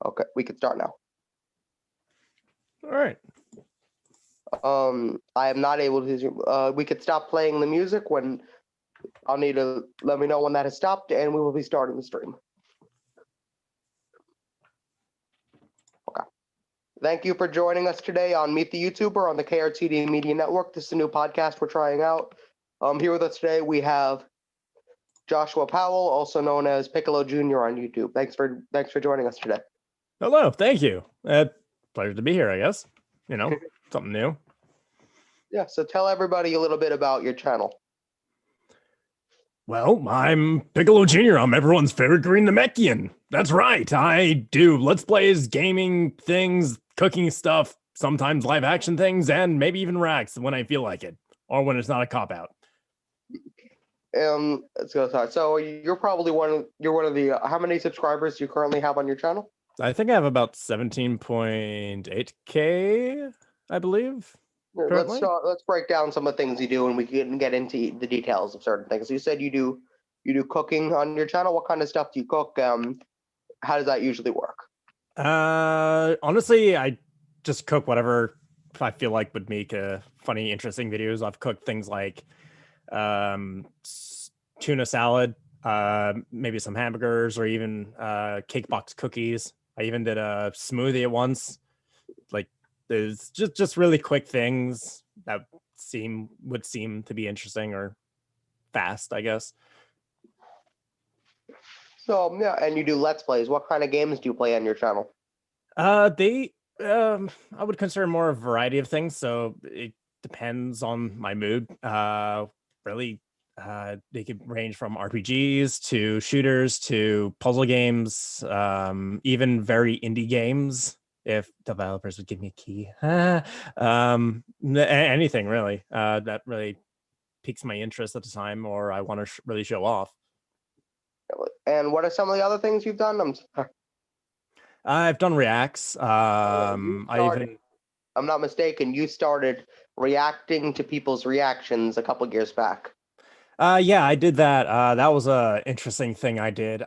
Okay, we can start now. All right. I am not able to. We could stop playing the music when I'll need to let me know when that has stopped, and we will be starting the stream. Okay. Thank you for joining us today on Meet the YouTuber on the KRTD Media Network. This is a new podcast we're trying out. Here with us today we have Joshua Powell, also known as Piccolo Jr. on YouTube. Thanks for joining us today. Hello. Thank you. Pleasure to be here, I guess. You know, something new. Yeah, so tell everybody a little bit about your channel. Well, I'm Piccolo Jr. I'm everyone's favorite Green Namekian. That's right. I do Let's Plays, gaming things, cooking stuff, sometimes live action things, and maybe even reacts when I feel like it, or when it's not a cop-out. Let's go start. So you're probably one of the how many subscribers do you currently have on your channel? I think I have about 17.8K, I believe. Let's break down some of the things you do, and we can get into the details of certain things. You said you do cooking on your channel. What kind of stuff do you cook? How does that usually work? Honestly, I just cook whatever I feel like would make funny, interesting videos. I've cooked things like tuna salad, maybe some hamburgers, or even cake box cookies. I even did a smoothie at once. Like, there's just really quick things that would seem to be interesting or fast, I guess. So yeah, and you do Let's Plays. What kind of games do you play on your channel? I would consider more a variety of things. So it depends on my mood. Really, they could range from RPGs to shooters to puzzle games, even very indie games. If developers would give me a key, anything really that really piques my interest at the time, or I want to really show off. And what are some of the other things you've done? I've done reacts. I'm not mistaken, you started reacting to people's reactions a couple years back. Yeah, I did that. That was a interesting thing I did.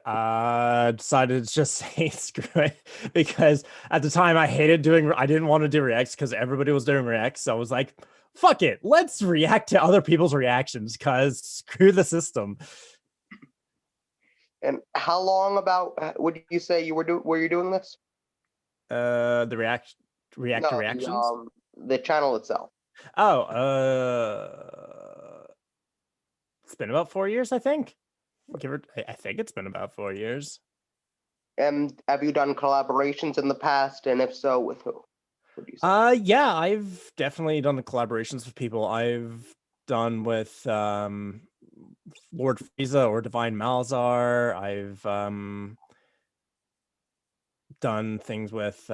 Decided to just say screw it, because at the time I didn't want to do reacts because everybody was doing reacts. So I was like, fuck it, let's react to other people's reactions because screw the system. And how long would you say were you doing this? The react to reactions? The channel itself. It's been about 4 years, I think. I think it's been about 4 years. And have you done collaborations in the past? And if so, with who? Yeah, I've definitely done the collaborations with people. I've done with Lord Frieza or Divine Malzar. I've done things with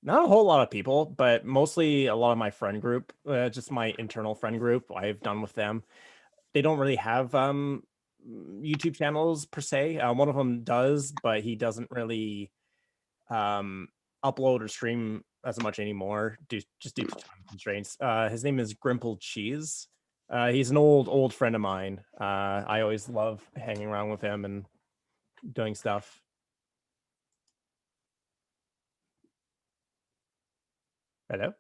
not a whole lot of people, but mostly a lot of my friend group, just my internal friend group. I've done with them. They don't really have YouTube channels per se. One of them does, but he doesn't really upload or stream as much anymore due to time constraints. His name is Grimpled Cheese. He's an old friend of mine. I always love hanging around with him and doing stuff. Hello?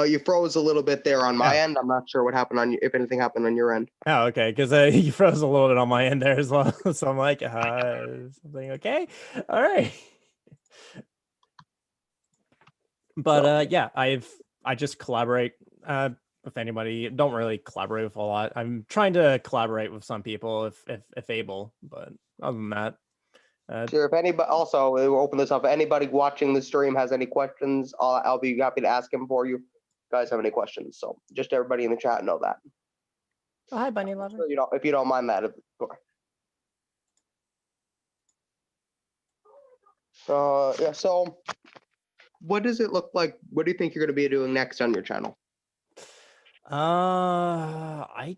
You froze a little bit there on my end. I'm not sure what happened if anything happened on your end. Oh, okay, because you froze a little bit on my end there as well. So I'm like, something okay? All right. But yeah, I just collaborate with anybody. Don't really collaborate with a lot. I'm trying to collaborate with some people if able, but other than that. Sure. If anybody, also we'll open this up. If anybody watching the stream has any questions, I'll be happy to ask them for you. If you guys have any questions? So just everybody in the chat know that. Oh, hi, Bunny Lover. If you don't mind that, of course. Yeah. So, what does it look like? What do you think you're going to be doing next on your channel? I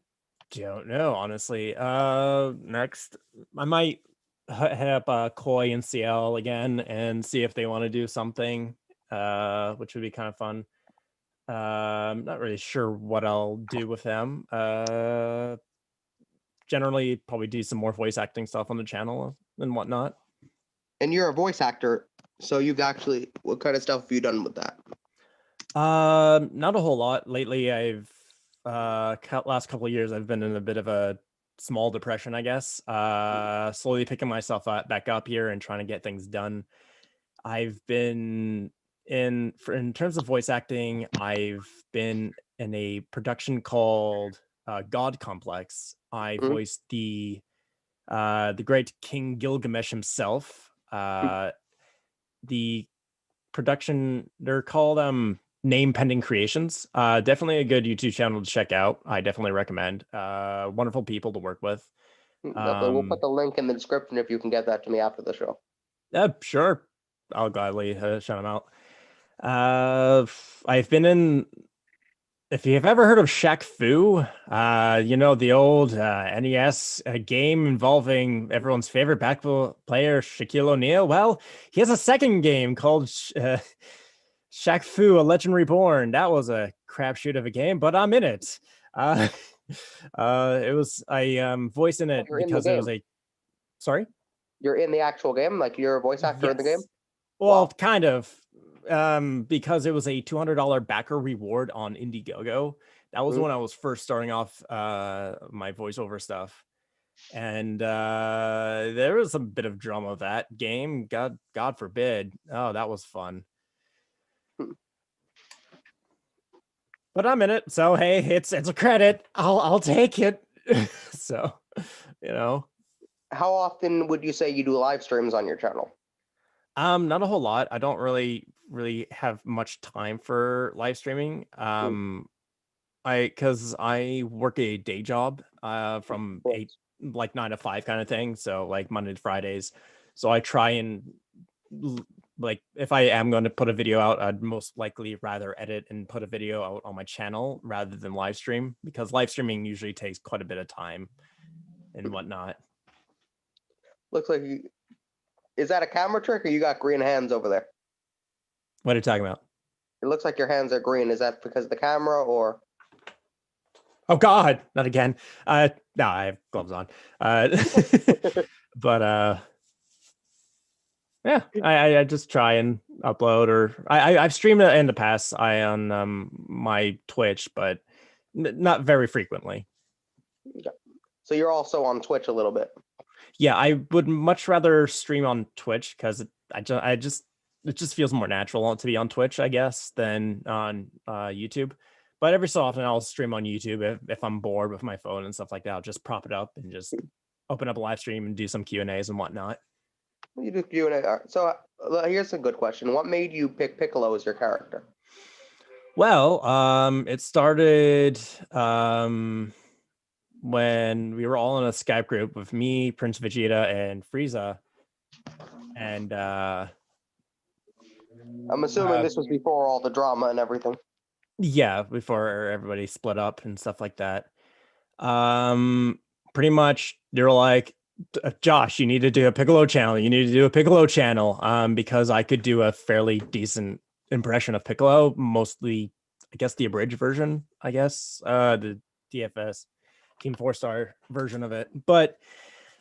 don't know, honestly. Next, I might hit up Koi and CL again and see if they want to do something, which would be kind of fun. Not really sure what I'll do with them. Generally, probably do some more voice acting stuff on the channel and whatnot. And you're a voice actor, so what kind of stuff have you done with that? Not a whole lot. Lately, I've last couple of years, I've been in a bit of a small depression, I guess. Slowly picking myself back up here and trying to get things done. I've been in terms of voice acting, I've been in a production called God Complex. I Mhm. voiced the great King Gilgamesh himself. The production, they're called Name Pending Creations. Definitely a good YouTube channel to check out. I definitely recommend. Wonderful people to work with. Definitely. We'll put the link in the description if you can get that to me after the show. Yeah, sure. I'll gladly shout them out. I've been in. If you've ever heard of Shaq Fu, the old NES game involving everyone's favorite basketball player, Shaquille O'Neal. Well, he has a second game called Shaq Fu: A Legend Reborn. That was a crapshoot of a game, but I'm in it. Uh, it was I voicing it You're in the because it game. was a. Sorry. You're in the actual game, like you're a voice actor in the game. Yes. Well, Wow. kind of. Because it was a $200 backer reward on Indiegogo. That was Mhm. when I was first starting off my voiceover stuff. And there was a bit of drama of that game. God forbid. Oh, that was fun. But I'm in it, so hey, it's a credit. I'll take it. So, you know. How often would you say you do live streams on your channel? Not a whole lot. I don't really have much time for live streaming. Because I work a day job from Cool. 8, like 9 to 5 kind of thing, so like Monday to Fridays. So I try and like, if I am going to put a video out, I'd most likely rather edit and put a video out on my channel rather than live stream, because live streaming usually takes quite a bit of time and whatnot. Looks like is that a camera trick or you got green hands over there? What are you talking about? It looks like your hands are green. Is that because of the camera or? Oh God, not again. No, I have gloves on. But yeah, I just try and upload, or I've streamed it in the past. On my Twitch, but not very frequently. So you're also on Twitch a little bit. Yeah, I would much rather stream on Twitch because it just feels more natural to be on Twitch, I guess, than on YouTube. But every so often I'll stream on YouTube if I'm bored with my phone and stuff like that. I'll just prop it up and just open up a live stream and do some Q&As and whatnot. You do Q&A. All right. So here's a good question. What made you pick Piccolo as your character? Well, it started when we were all in a Skype group with me, Prince Vegeta, and Frieza. And I'm assuming this was before all the drama and everything. yeah, before everybody split up and stuff like that. Pretty much they're like, Josh, you need to do a Piccolo channel. You need to do a Piccolo channel. Because I could do a fairly decent impression of Piccolo, mostly, I guess, the abridged version, the DFS Team 4-star version of it. But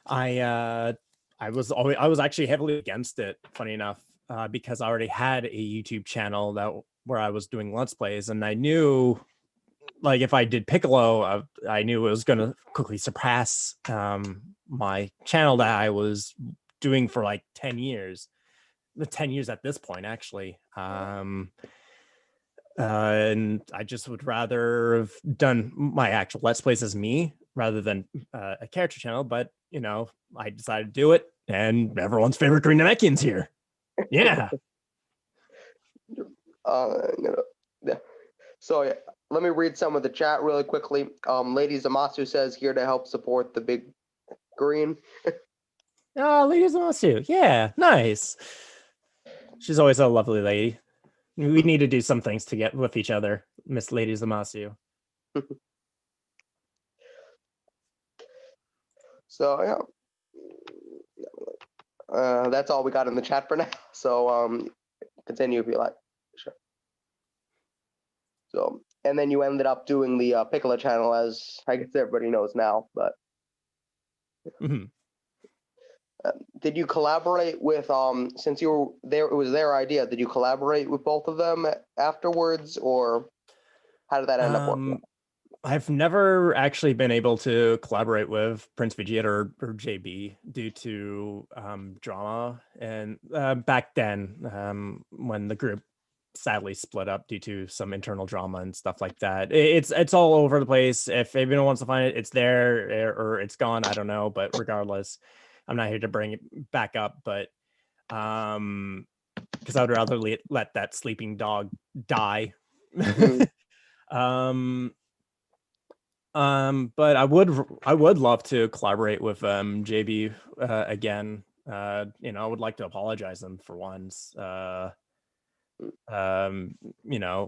I was actually heavily against it, funny enough, because I already had a YouTube channel where I was doing Let's Plays, and I knew, like, if I did Piccolo, I knew it was going to quickly surpass my channel that I was doing for like 10 years. The 10 years at this point, actually. And I just would rather have done my actual Let's Plays as me rather than a character channel. But, I decided to do it, and everyone's favorite Green Namekian's here. Yeah. Yeah. So yeah, let me read some of the chat really quickly. Lady Zamasu says here to help support the big green. Oh, Lady Zamasu. Yeah, nice. She's always a lovely lady. We need to do some things to get with each other, Miss Lady Zamasu. So yeah. That's all we got in the chat for now. So continue if you like. Sure. So So, and then you ended up doing the Piccolo channel, as I guess everybody knows now. But Mhm. did you collaborate with since you were there? It was their idea. Did you collaborate with both of them afterwards, or how did that end up working? I've never actually been able to collaborate with Prince Vegeta or JB due to drama. And back then, when the group sadly split up due to some internal drama and stuff like that, it's all over the place. If anyone wants to find it, it's there or it's gone. I don't know. But regardless, I'm not here to bring it back up. But because I would rather let that sleeping dog die. um but I would love to collaborate with JB again. I would like to apologize them for once.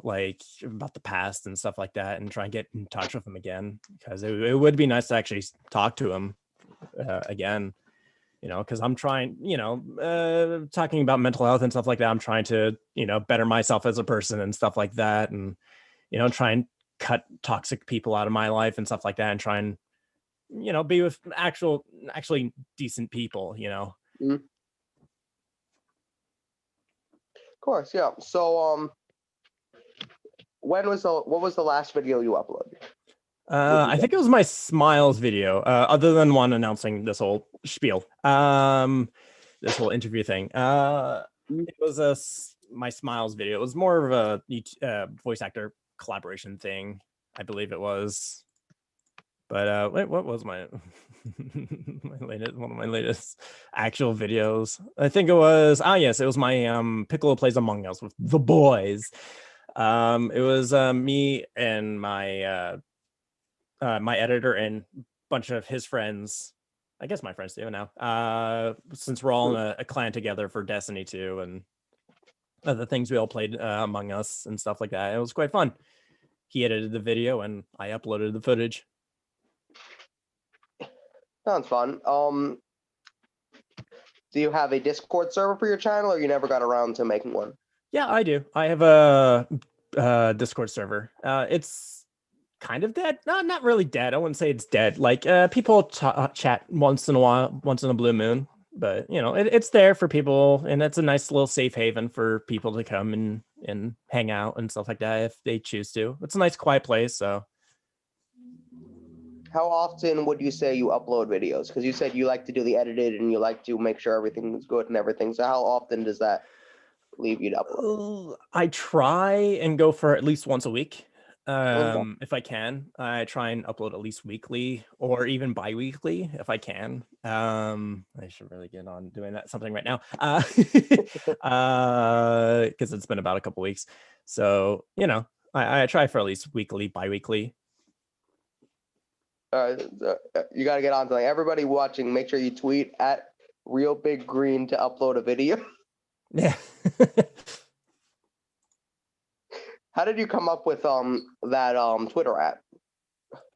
Like about the past and stuff like that, and try and get in touch with him again, because it would be nice to actually talk to him again. Because I'm trying, talking about mental health and stuff like that. I'm trying to, better myself as a person and stuff like that, and try and cut toxic people out of my life and stuff like that, and try and be with actually decent people. Of course, yeah. So what was the last video you uploaded? I think it was my Smiles video, other than one announcing this whole spiel, this whole interview thing. It was my Smiles video. It was more of a voice actor collaboration thing, I believe it was. But wait, what was my one of my latest actual videos? I think it was yes, it was my Piccolo Plays Among Us with the boys. It was me and my my editor and a bunch of his friends. I guess my friends too now. Since we're all in a clan together for Destiny 2 and other things, we all played Among Us and stuff like that. It was quite fun. He edited the video and I uploaded the footage. Sounds fun. Do you have a Discord server for your channel, or you never got around to making one? Yeah, I do. I have a Discord server. It's kind of dead. No, not really dead. I wouldn't say it's dead. Like people chat once in a while, once in a blue moon. But it's there for people, and it's a nice little safe haven for people to come and hang out and stuff like that if they choose to. It's a nice quiet place. So How often would you say you upload videos? Because you said you like to do the edited and you like to make sure everything is good and everything. So how often does that leave you to upload? I try and go for at least once a week. Okay. If I can, I try and upload at least weekly or even bi-weekly if I can. I should really get on doing that something right now. Because it's been about a couple weeks. So, I try for at least weekly, bi-weekly. You got to get on to everybody watching. Make sure you tweet at Real Big Green to upload a video. Yeah. How did you come up with that Twitter app?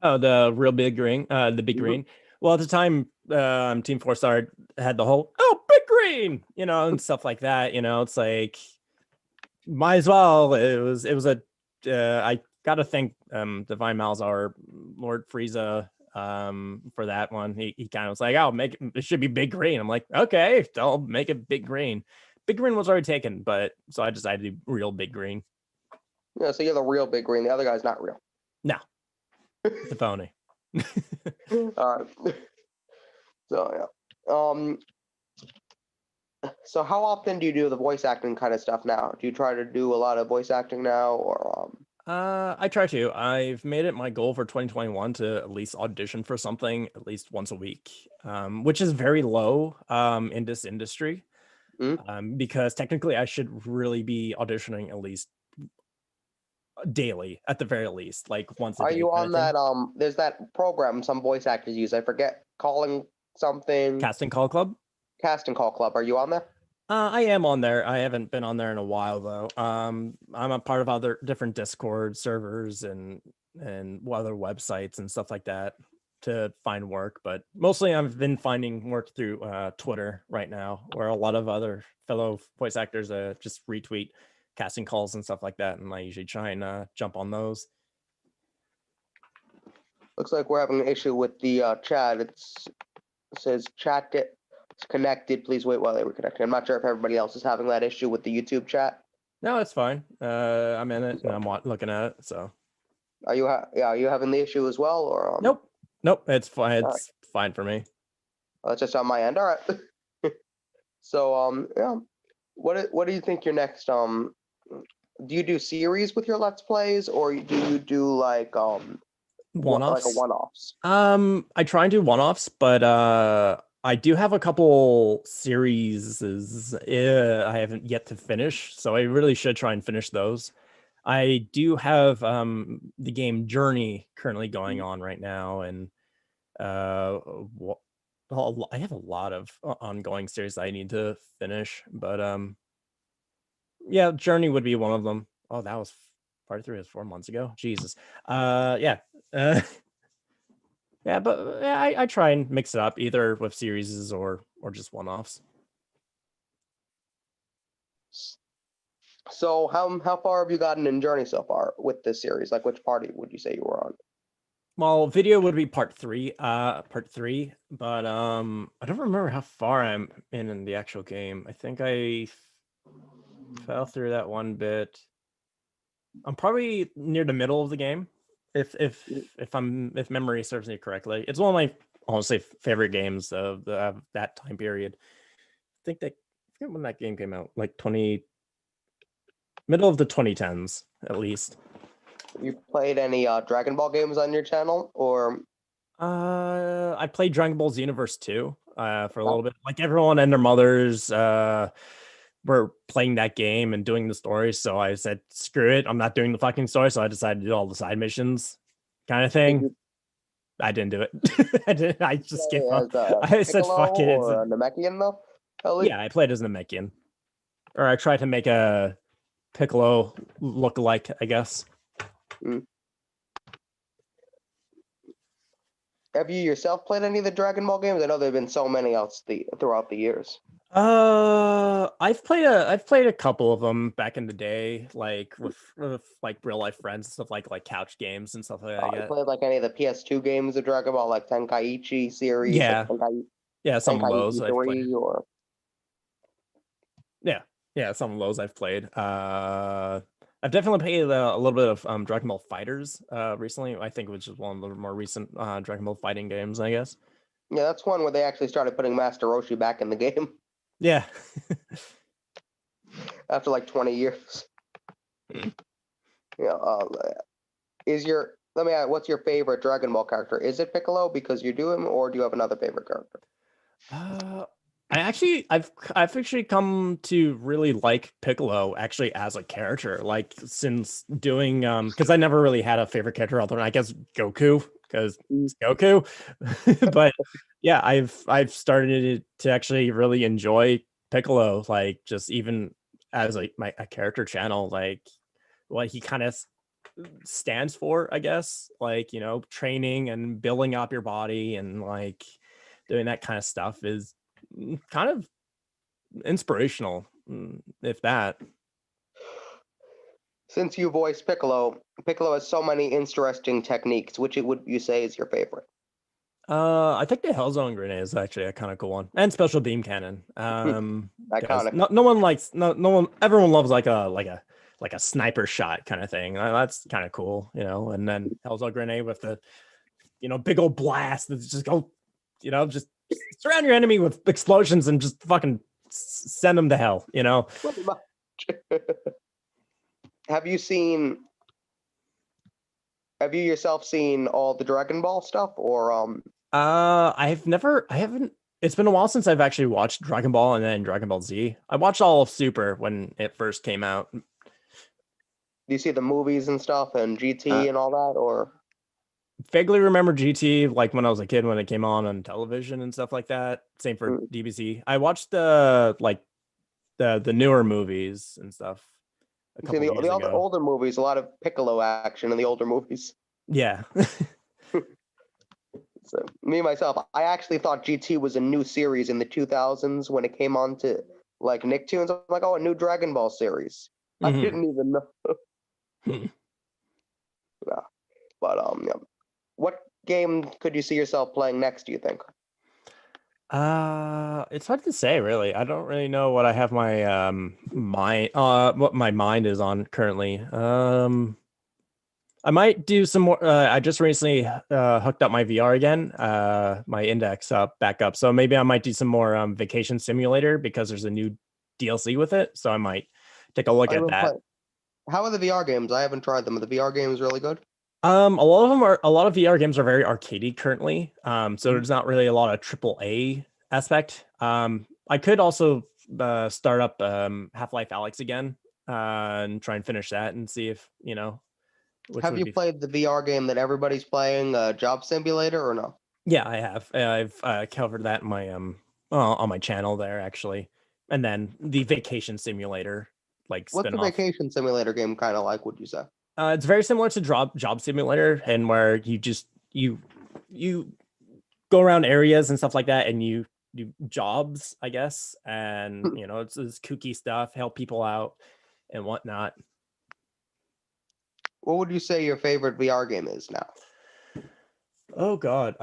Oh, the Real Big Green, the Big Green. Well, at the time, Team 4-Star had the whole Big Green, and stuff like that. It's like might as well. It was a. I gotta thank Divine Malzahar, Lord Frieza, for that one. He kind of was like, "Oh, make it should be Big Green." I'm like, "Okay, I'll make it Big Green." Big Green was already taken, but so I decided to do Real Big Green. Yeah, so you're the Real Big Green. The other guy's not real. No, it's a phony. All right. So yeah. So how often do you do the voice acting kind of stuff now? Do you try to do a lot of voice acting now, or I try to. I've made it my goal for 2021 to at least audition for something at least once a week, which is very low in this industry. Because technically I should really be auditioning at least daily at the very least, like once a Are day. you on that there's that program some voice actors use, I forget, calling something, Casting Call Club? Casting Call Club. Are you on there? I am on there. I haven't been on there in a while though. I'm a part of other different Discord servers and other websites and stuff like that to find work, but mostly I've been finding work through Twitter right now, where a lot of other fellow voice actors just retweet casting calls and stuff like that, and I usually try and jump on those. Looks like we're having an issue with the chat. It says chat it's connected. Please wait while they reconnect. I'm not sure if everybody else is having that issue with the YouTube chat. No, it's fine. I'm in it and I'm looking at it. So are you having the issue as well, or Nope. It's fine. It's fine for me. It's just on my end. All right. So yeah, what do you think your next do you do series with your Let's Plays, or do you do like one-offs? Like a one-offs? I try and do one-offs, but I do have a couple series I haven't yet to finish, so I really should try and finish those. I do have the game Journey currently going on right now, and I have a lot of ongoing series I need to finish, but yeah, Journey would be one of them. Oh, that was part 3 was 4 months ago. Jesus. Yeah. Yeah, but yeah, I try and mix it up either with series or just one-offs. So how far have you gotten in Journey so far with this series? Like, which party would you say you were on? Well, video would be part 3, but I don't remember how far I'm in the actual game. I think I fell through that one bit. I'm probably near the middle of the game, if memory serves me correctly. It's one of my honestly favorite games of that time period. I forget when that game came out, like middle of the 2010s at least. You played any Dragon Ball games on your channel, or? I played Dragon Ball Xenoverse 2 for a little bit. Like everyone and their mothers were playing that game and doing the story, so I said, screw it, I'm not doing the fucking story. So I decided to do all the side missions, kind of thing. I didn't do it. I just gave up. I said, fuck it. Or a Namekian though? Yeah, I played as a Namekian, or I tried to make a Piccolo look alike, I guess. Have you yourself played any of the Dragon Ball games? I know there've been so many throughout the years. I've played a couple of them back in the day, like with like real life friends and stuff, like couch games and stuff like that. I played like any of the PS2 games of Dragon Ball, like Tenkaichi series. Yeah, like some of those I've played. Or yeah, some of those I've played. I've definitely played a little bit of Dragon Ball Fighters recently. I think which is one of the more recent Dragon Ball fighting games, I guess. Yeah, that's one where they actually started putting Master Roshi back in the game. Yeah. After like 20 years. Yeah. Let me ask, what's your favorite Dragon Ball character? Is it Piccolo because you do him, or do you have another favorite character? I've actually come to really like Piccolo actually as a character, like since doing because I never really had a favorite character other than I guess Goku, because it's Goku. But yeah, I've started to actually really enjoy Piccolo, like just even as like a character channel, like what he kind of stands for, I guess, like, you know, training and building up your body and like doing that kind of stuff is kind of inspirational, if that. Since you voiced Piccolo has so many interesting techniques. Which would you say is your favorite? I think the Hellzone grenade is actually a kind of cool one, and special beam cannon. Iconic. No one likes everyone loves like a sniper shot kind of thing. That's kind of cool, you know. And then Hellzone grenade with the, you know, big old blast that's just go, you know, just surround your enemy with explosions and just fucking send them to hell, you know. Have you yourself seen all the Dragon Ball stuff, or I haven't. It's been a while since I've actually watched Dragon Ball and then Dragon Ball Z. I watched all of Super when it first came out. Do you see the movies and stuff and GT and all that, or? Vaguely remember GT, like when I was a kid when it came on television and stuff like that. Same for DBZ. I watched the newer movies and stuff a couple years ago. The older movies, a lot of Piccolo action in the older movies. Yeah. So me myself, I actually thought GT was a new series in the 2000s when it came on to like Nicktoons. I'm like, oh, a new Dragon Ball series. I Mhm. didn't even know. Hmm. Yeah. But yeah. What game could you see yourself playing next, do you think? It's hard to say, really. I don't really know what I have my mind what my mind is on currently. I might do some more. I just recently hooked up my VR again, my index up back up. So maybe I might do some more Vacation Simulator because there's a new DLC with it. So I might take a look I've at been that. playing. How are the VR games? I haven't tried them. Are the VR games really good? A lot of VR games are very arcadey currently. So Mhm. there's not really a lot of triple A aspect. I could also start up Half-Life Alyx again and try and finish that and see if which Have would you be. played the VR game that everybody's playing, Job Simulator, or no? Yeah, I have. I've covered that in my on my channel there actually, and then the Vacation Simulator like What's the spin-off. vacation simulator game kind of like, would you say? It's very similar to Job Simulator, and where you go around areas and stuff like that, and you do jobs, I guess, and it's kooky stuff, help people out and whatnot. What would you say your favorite VR game is now? Oh God,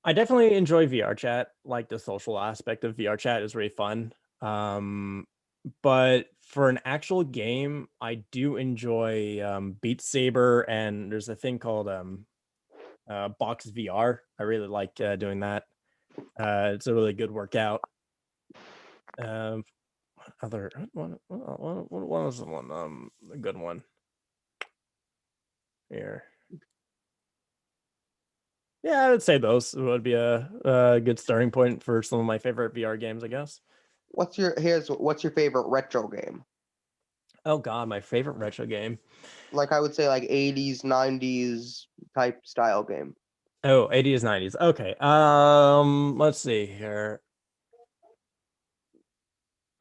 I definitely enjoy VR chat. Like the social aspect of VR chat is really fun. Um, but for an actual game, I do enjoy Beat Saber, and there's a thing called Box VR. I really like doing that. It's a really good workout. Um, other what was the one a good one here? Yeah, I would say those would be a good starting point for some of my favorite VR games, I guess. What's your favorite retro game? Oh God, my favorite retro game. Like I would say like 80s, 90s type style game. Oh, 80s, 90s. Okay. Let's see here.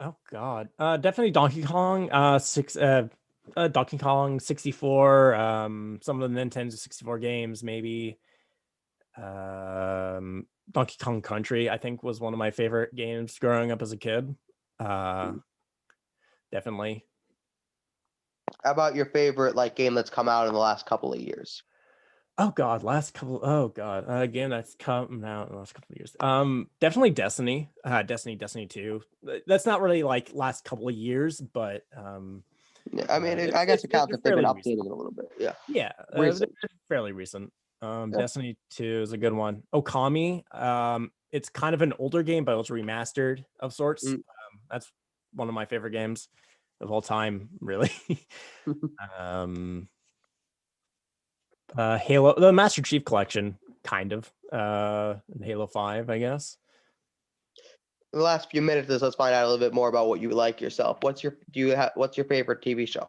Oh God. Definitely Donkey Kong. Donkey Kong 64. Some of the Nintendo 64 games, maybe. Donkey Kong Country, I think, was one of my favorite games growing up as a kid. Uh, Definitely. How about your favorite like game that's come out in the last couple of years? Oh God, oh God, game that's come out in the last couple of years. Definitely Destiny. Destiny 2. That's not really like last couple of years, but Yeah, I mean, I it's guess it counts they're if they've been fairly recent. updating it a little bit. Yeah, Yeah, recent. they're fairly recent. Yeah. Destiny 2 is a good one. Okami, it's kind of an older game, but it was remastered of sorts. Mm. That's one of my favorite games of all time, really. um, Halo, the Master Chief Collection, kind of. Halo 5, I guess. The last few minutes, let's find out a little bit more about what you like yourself. What's your favorite TV show?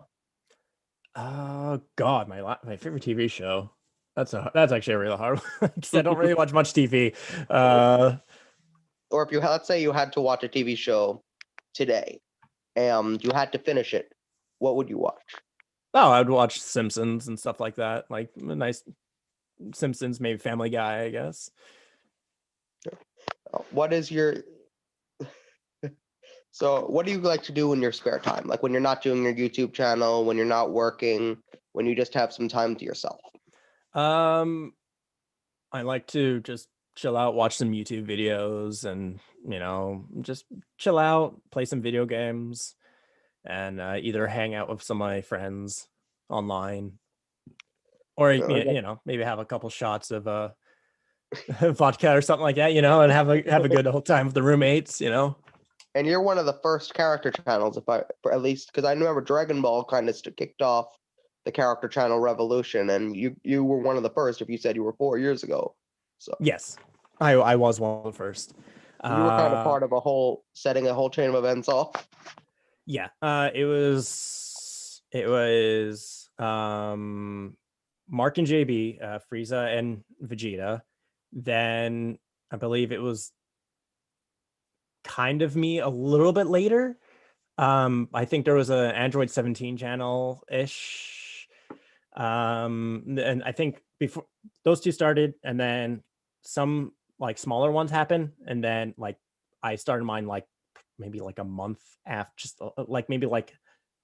God, my favorite TV show. That's actually a really hard one because I don't really watch much TV. Uh, Or if let's say you had to watch a TV show today, and you had to finish it, what would you watch? oh, I'd watch Simpsons and stuff like that. Like a nice Simpsons, maybe Family Guy, I guess. What is your So, what do you like to do in your spare time? Like when you're not doing your YouTube channel, when you're not working, when you just have some time to yourself? Um, I like to just chill out, watch some YouTube videos, and just chill out, play some video games, and either hang out with some of my friends online, or Okay. maybe have a couple shots of vodka or something like that, and have a good old time with the roommates. And you're one of the first character channels, if I, for at least, because I remember Dragon Ball kind of kicked off the character channel revolution, and you were one of the first. If you said you were 4 years ago, so Yes, I was one of the first. you were kind of Uh, part of setting a whole chain of events off. yeah, it was Mark and JB, Frieza and Vegeta. Then I believe it was kind of me a little bit later. I think there was an Android 17 channel ish. And I think before those two started, and then some like smaller ones happened, and then like I started mine like maybe like a month after, just like maybe like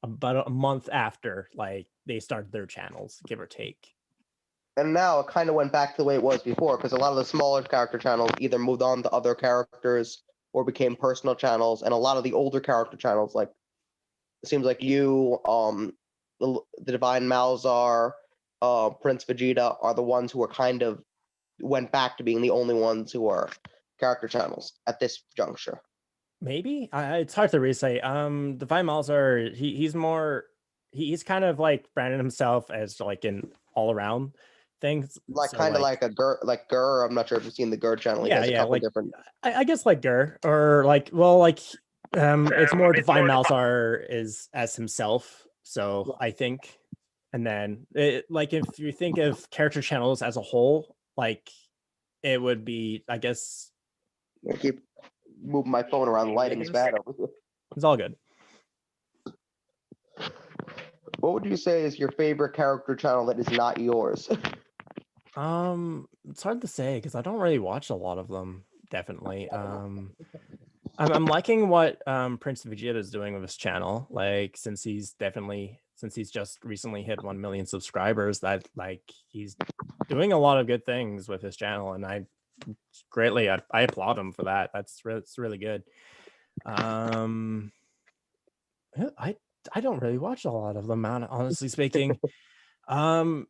about a month after like they started their channels, give or take. And now it kind of went back to the way it was before, because a lot of the smaller character channels either moved on to other characters or became personal channels, and a lot of the older character channels, like it seems like you, the Divine Malzar, Prince Vegeta, are the ones who are kind of went back to being the only ones who are character channels at this juncture. Maybe it's hard to really say. Divine Malzar, he's kind of like branded himself as like an all around thing. Like So kind of like like a Gur. I'm not sure if you've seen the Gur channel. He yeah, has a yeah, couple like different. I guess like Gur or like well like it's more Divine Malzar is as himself. So I think, and then like if you think of character channels as a whole, like it would be I guess I keep moving my phone around. The lighting's bad over here. it's all good. What would you say is your favorite character channel that is not yours? It's hard to say because I don't really watch a lot of them. Definitely. I'm liking what Prince Vegeta is doing with his channel. Like since he's just recently hit 1 million subscribers, that like he's doing a lot of good things with his channel, and I applaud him for that. It's really good. I don't really watch a lot of them, honestly speaking. Have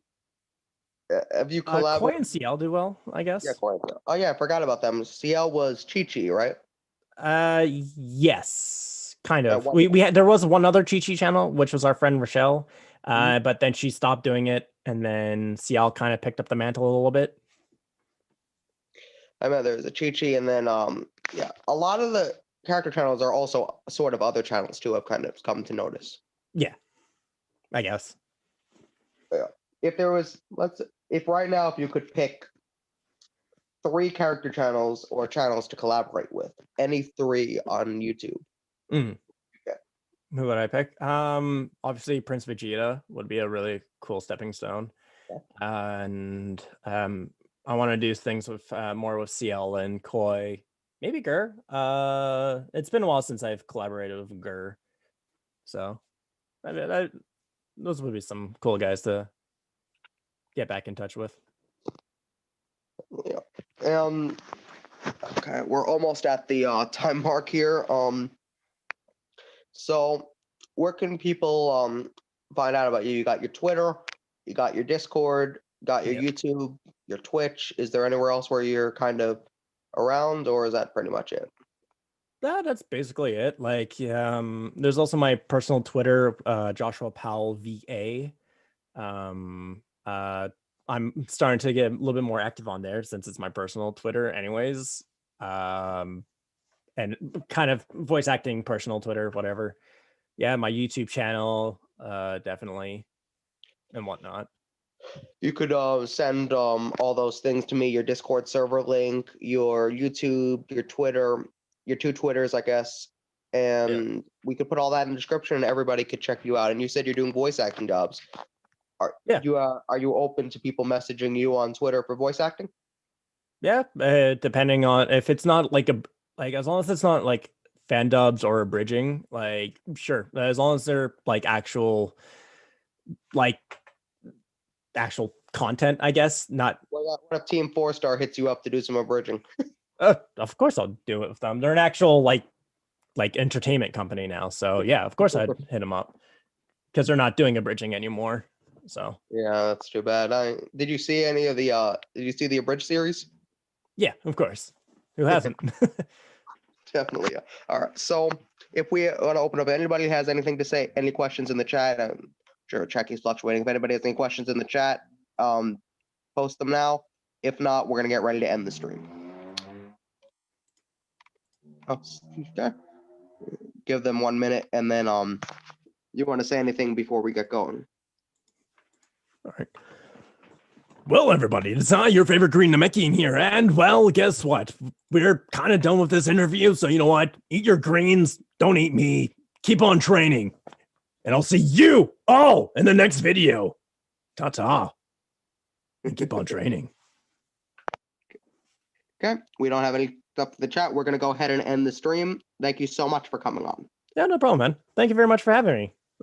you Koi collaborated? and CL do well, I guess. Yeah, quite. Oh yeah, I forgot about them. CL was Chi-Chi, right? Yes, kind of. What? There was one other Chi Chi channel, which was our friend Rochelle. Mhm. But then she stopped doing it, and then CL kind of picked up the mantle a little bit. I remember there was a Chi-Chi, and then yeah, a lot of the character channels are also sort of other channels too. I've kind of come to notice. Yeah, I guess. Yeah. If there was, if right now, if you could pick 3 character channels or channels to collaborate with, any 3 on YouTube. Mm. Yeah. Who would I pick? Obviously Prince Vegeta would be a really cool stepping stone. Yeah. And I want to do things with more with CL and Koi, maybe Gur. It's been a while since I've collaborated with Gur, so those would be some cool guys to get back in touch with. Yeah. Okay, we're almost at the time mark here. So where can people find out about you? You got your Twitter, you got your Discord, got your Yep. YouTube, your Twitch. Is there anywhere else where you're kind of around, or is that pretty much it? That's basically it. Like, there's also my personal Twitter, Joshua Powell VA. I'm starting to get a little bit more active on there since it's my personal Twitter, anyways. And kind of voice acting, personal Twitter, whatever. Yeah, my YouTube channel, definitely, and whatnot. You could send all those things to me, your Discord server link, your YouTube, your Twitter, your 2 Twitters, I guess. And we could put all that in the description and everybody could check you out. And you said you're doing voice acting jobs. Are you open to people messaging you on Twitter for voice acting? Yeah, depending on if it's not like as long as it's not like fan dubs or abridging, like sure, as long as they're like actual content, I guess. Not What if Team 4-Star hits you up to do some abridging? of course I'll do it with them. They're an actual like entertainment company now, so yeah, of course I'd hit them up because they're not doing abridging anymore. So yeah, that's too bad. Did you see any of the did you see the abridged series? yeah, of course. Who hasn't? Definitely. Yeah. All right. So if we want to open up, anybody has anything to say, any questions in the chat? I'm sure chat keeps fluctuating. If anybody has any questions in the chat, post them now. If not, we're gonna get ready to end the stream. Oh, okay. Give them 1 minute, and then you want to say anything before we get going? All right. Well, everybody, it's your favorite Green Namekian here, and well, guess what? We're kind of done with this interview, so you know what? Eat your greens, don't eat me. Keep on training, and I'll see you all in the next video. Ta-ta. And keep on training. Okay, we don't have any stuff for the chat, we're going to go ahead and end the stream. Thank you so much for coming on. Yeah, no problem, man. Thank you very much for having me.